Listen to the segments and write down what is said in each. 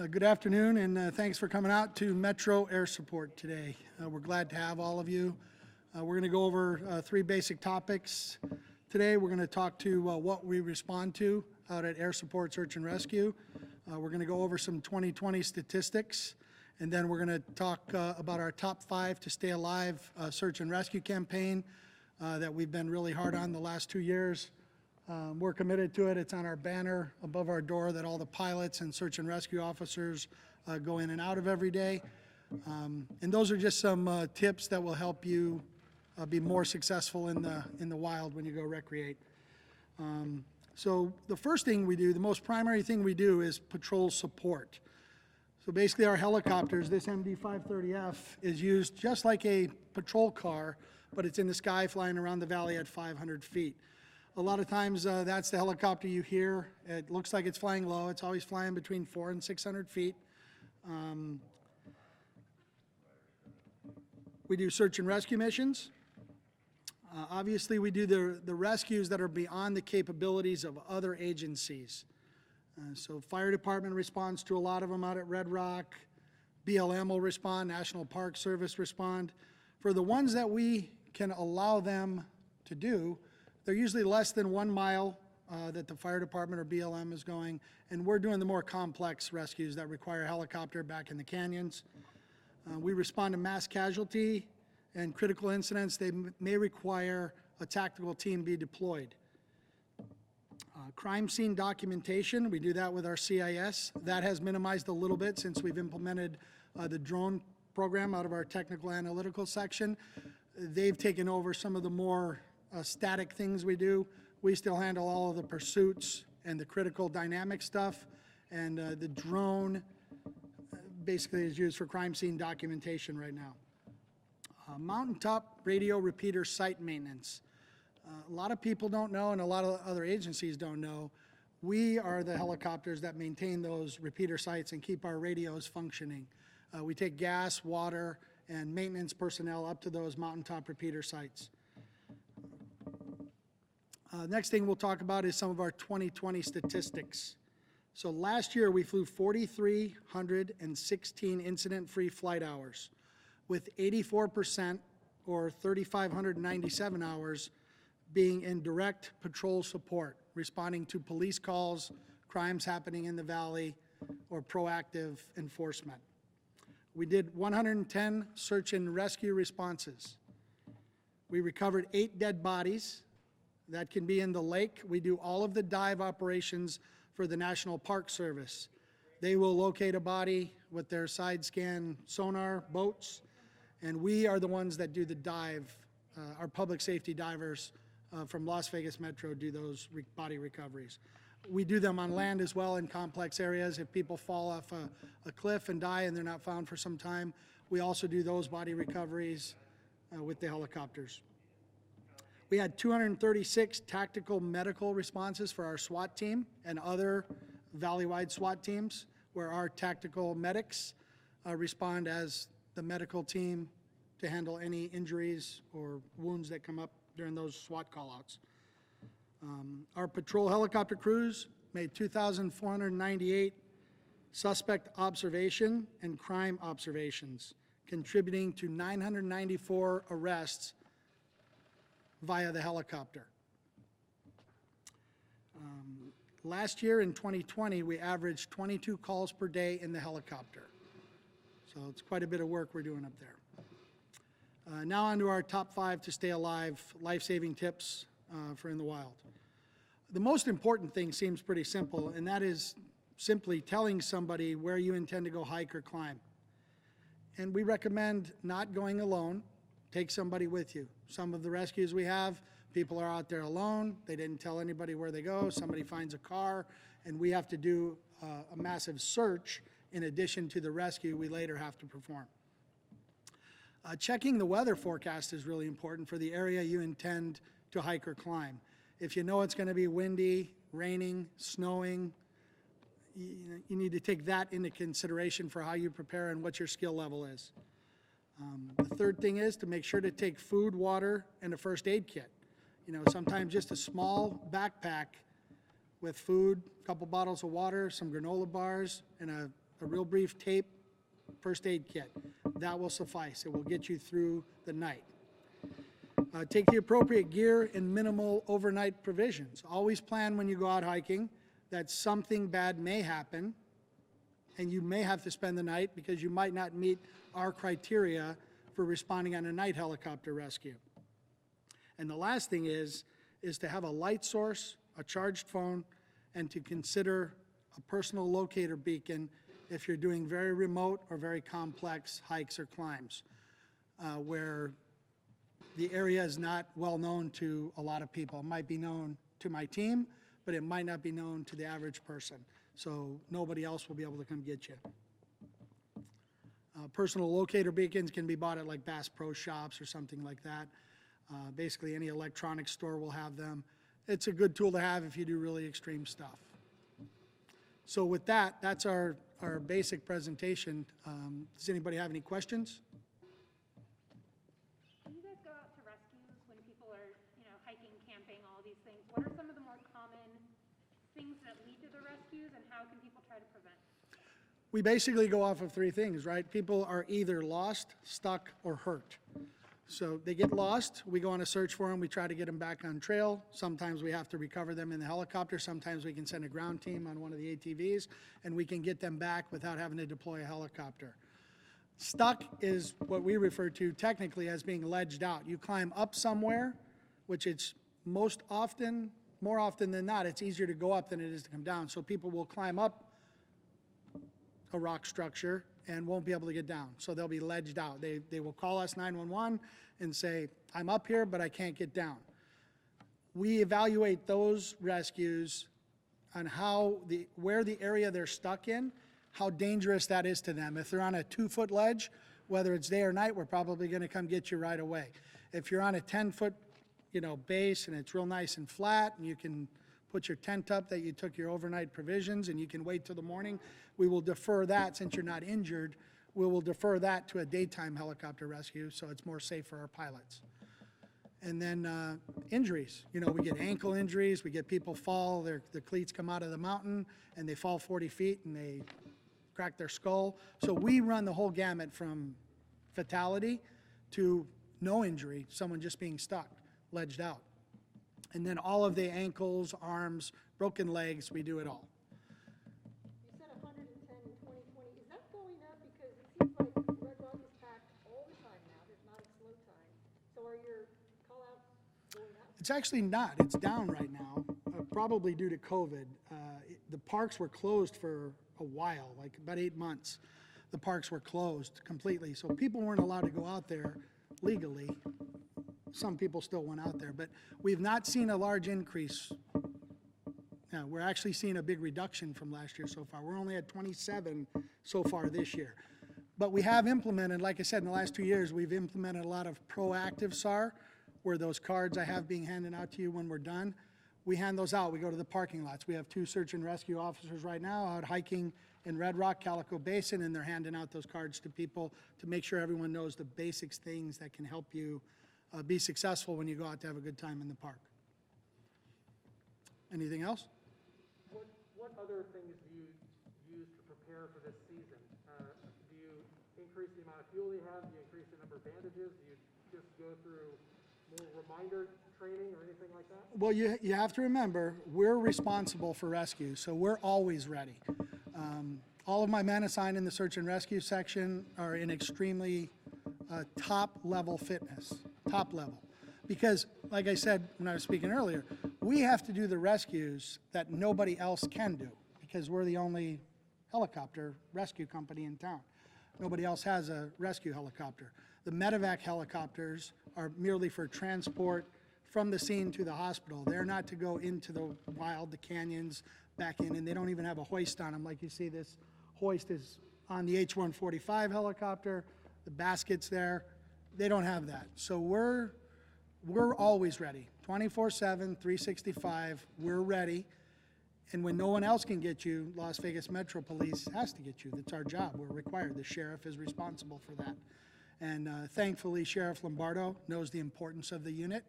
Good afternoon, and thanks for coming out to Metro Air Support today. We're glad to have all of you. We're going to go over three basic topics. Today, we're going to talk to what we respond to out at Air Support Search and Rescue. We're going to go over some 2020 statistics, and then we're going to talk about our top 5 to stay alive search and rescue campaign that we've been really hard on the last 2 years. We're committed to it. It's on our banner above our door that all the pilots and search and rescue officers go in and out of every day. And those are just some tips that will help you be more successful in the wild when you go recreate. So the first thing we do, the most primary thing we do, is patrol support. So basically our helicopters, this MD-530F, is used just like a patrol car, but it's in the sky flying around the valley at 500 feet. A lot of times that's the helicopter you hear. It looks like it's flying low. It's always flying between 400 and 600 feet. We do search and rescue missions. Obviously, we do the rescues that are beyond the capabilities of other agencies. So fire department responds to a lot of them out at Red Rock. BLM will respond, National Park Service respond. For the ones that we can allow them to do, they're usually less than 1 mile that the fire department or BLM is going, and we're doing the more complex rescues that require a helicopter back in the canyons. We respond to mass casualty and critical incidents. They may require a tactical team be deployed. Crime scene documentation, we do that with our CIS. That has minimized a little bit since we've implemented the drone program out of our technical analytical section. They've taken over some of the more static things we do. We still handle all of the pursuits and the critical dynamic stuff, and the drone basically is used for crime scene documentation right now. Mountaintop radio repeater site maintenance. A lot of people don't know, and a lot of other agencies don't know, we are the helicopters that maintain those repeater sites and keep our radios functioning. We take gas, water, and maintenance personnel up to those mountaintop repeater sites. Next thing we'll talk about is some of our 2020 statistics. So last year we flew 4,316 incident-free flight hours, with 84% or 3,597 hours being in direct patrol support, responding to police calls, crimes happening in the valley, or proactive enforcement. We did 110 search and rescue responses. We recovered 8 dead bodies. That can be in the lake. We do all of the dive operations for the National Park Service. They will locate a body with their side scan sonar boats, and we are the ones that do the dive. Our public safety divers from Las Vegas Metro do those body recoveries. We do them on land as well in complex areas. If people fall off a cliff and die and they're not found for some time, we also do those body recoveries with the helicopters. We had 236 tactical medical responses for our SWAT team and other valley-wide SWAT teams, where our tactical medics respond as the medical team to handle any injuries or wounds that come up during those SWAT call-outs. Our patrol helicopter crews made 2,498 suspect observation and crime observations, contributing to 994 arrests via the helicopter. Last year in 2020, we averaged 22 calls per day in the helicopter. So it's quite a bit of work we're doing up there. Now on to our top 5 to stay alive, life-saving tips for in the wild. The most important thing seems pretty simple, and that is simply telling somebody where you intend to go hike or climb. And we recommend not going alone. Take somebody with you. Some of the rescues we have, people are out there alone. They didn't tell anybody where they go. Somebody finds a car, and we have to do a massive search in addition to the rescue we later have to perform. Checking the weather forecast is really important for the area you intend to hike or climb. If you know it's going to be windy, raining, snowing, you need to take that into consideration for how you prepare and what your skill level is. The third thing is to make sure to take food, water, and a first aid kit. You know, sometimes just a small backpack with food, a couple bottles of water, some granola bars, and a a real brief tape, first aid kit. That will suffice. It will get you through the night. Take the appropriate gear and minimal overnight provisions. Always plan when you go out hiking that something bad may happen and you may have to spend the night because you might not meet our criteria for responding on a night helicopter rescue. And the last thing is to have a light source, a charged phone, and to consider a personal locator beacon if you're doing very remote or very complex hikes or climbs where the area is not well known to a lot of people. It might be known to my team, but it might not be known to the average person. So nobody else will be able to come get you. Personal locator beacons can be bought at like Bass Pro Shops or something like that. Basically any electronics store will have them. It's a good tool to have if you do really extreme stuff. So with that, that's our basic presentation. Does anybody have any questions? When you guys go out to rescues, when people are, hiking, camping, all these things, what are some of the more common things that lead to the rescues, and how can people try to prevent? We basically go off of three things, right? People are either lost, stuck, or hurt. So they get lost, we go on a search for them, we try to get them back on trail. Sometimes we have to recover them in the helicopter, sometimes we can send a ground team on one of the ATVs, and we can get them back without having to deploy a helicopter. Stuck is what we refer to technically as being ledged out. You climb up somewhere, which it's more often than not, it's easier to go up than it is to come down. So people will climb up a rock structure and won't be able to get down. So they'll be ledged out. They will call us 911 and say, I'm up here, but I can't get down. We evaluate those rescues on where the area they're stuck in, how dangerous that is to them. If they're on a 2-foot ledge, whether it's day or night, we're probably gonna come get you right away. If you're on a 10-foot, base and it's real nice and flat and you can put your tent up that you took your overnight provisions and you can wait till the morning, we will defer that since you're not injured. We will defer that to a daytime helicopter rescue so it's more safe for our pilots. And then injuries, we get ankle injuries, we get people fall, the cleats come out of the mountain and they fall 40 feet and they crack their skull. So we run the whole gamut from fatality to no injury, someone just being stuck, ledged out. And then all of the ankles, arms, broken legs, we do it all. You said 110 in 2020. Is that going up? Because it seems like Red Rock is packed all the time now. There's not a slow time. So are your call-outs going up? It's actually not. It's down right now, probably due to COVID. The parks were closed for a while, like about 8 months. The parks were closed completely, so people weren't allowed to go out there legally. Some people still went out there, but we've not seen a large increase. Yeah, we're actually seeing a big reduction from last year so far. We're only at 27 so far this year. But we have implemented, like I said, in the last 2 years, we've implemented a lot of proactive SAR, where those cards I have being handed out to you when we're done, we hand those out. We go to the parking lots. We have 2 search and rescue officers right now out hiking in Red Rock, Calico Basin, and they're handing out those cards to people to make sure everyone knows the basic things that can help you be successful when you go out to have a good time in the park. Anything else? What other things do you use to prepare for this season? Do you increase the amount of fuel you have? Do you increase the number of bandages? Do you just go through more reminder training or anything like that? Well, you have to remember, we're responsible for rescue, so we're always ready. All of my men assigned in the search and rescue section are in extremely top-level fitness, top level. Because, like I said when I was speaking earlier, we have to do the rescues that nobody else can do because we're the only helicopter rescue company in town. Nobody else has a rescue helicopter. The medevac helicopters are merely for transport from the scene to the hospital. They're not to go into the wild, the canyons, back in, and they don't even have a hoist on them. Like you see, this hoist is on the H-145 helicopter, the basket's there. They don't have that. So we're always ready, 24/7, 365, we're ready. And when no one else can get you, Las Vegas Metro Police has to get you. That's our job. We're required. The sheriff is responsible for that. And thankfully, Sheriff Lombardo knows the importance of the unit.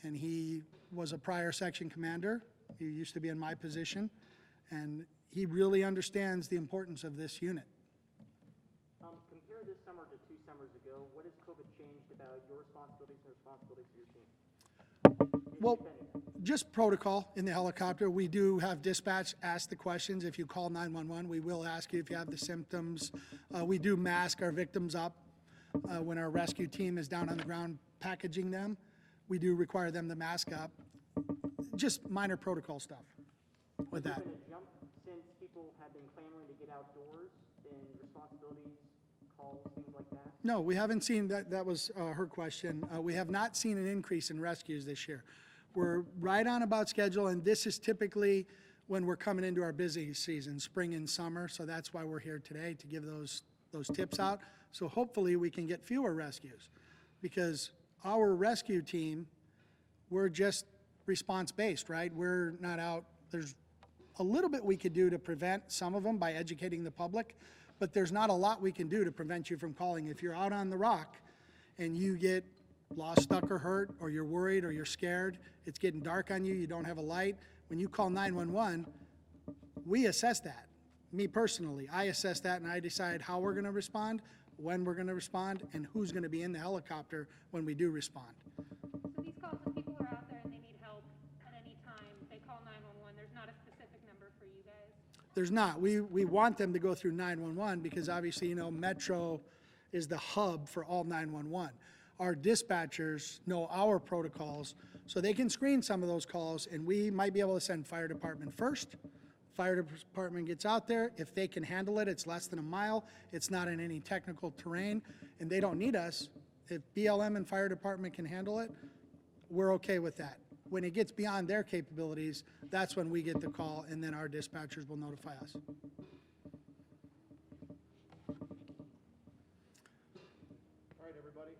And he was a prior section commander. He used to be in my position. And he really understands the importance of this unit. Compare this summer to 2 summers ago. What has COVID changed about your responsibilities and responsibilities of your team? Well, just protocol in the helicopter. We do have dispatch ask the questions. If you call 911, we will ask you if you have the symptoms. We do mask our victims up when our rescue team is down on the ground packaging them. We do require them to mask up. Just minor protocol stuff with that. Has there been a jump since people have been clamoring to get outdoors in responsibilities, calls, things like that? No, we haven't seen that. That was her question. We have not seen an increase in rescues this year. We're right on about schedule, and this is typically when we're coming into our busy season, spring and summer. So that's why we're here today, to give those tips out. So hopefully we can get fewer rescues, because our rescue team, we're just response-based, right? We're not out. There's a little bit we could do to prevent some of them by educating the public, but there's not a lot we can do to prevent you from calling. If you're out on the rock and you get lost, stuck, or hurt, or you're worried, or you're scared, it's getting dark on you, you don't have a light, when you call 911, we assess that. Me personally, I assess that, and I decide how we're going to respond, when we're going to respond, and who's going to be in the helicopter when we do respond. So these calls, when people are out there and they need help at any time, they call 911, there's not a specific number for you guys? There's not. We want them to go through 911 because obviously, you know, Metro is the hub for all 911. Our dispatchers know our protocols, so they can screen some of those calls, and we might be able to send fire department first. Fire department gets out there. If they can handle it, it's less than a mile. It's not in any technical terrain, and they don't need us. If BLM and fire department can handle it, we're okay with that. When it gets beyond their capabilities, that's when we get the call, and then our dispatchers will notify us. All right, everybody.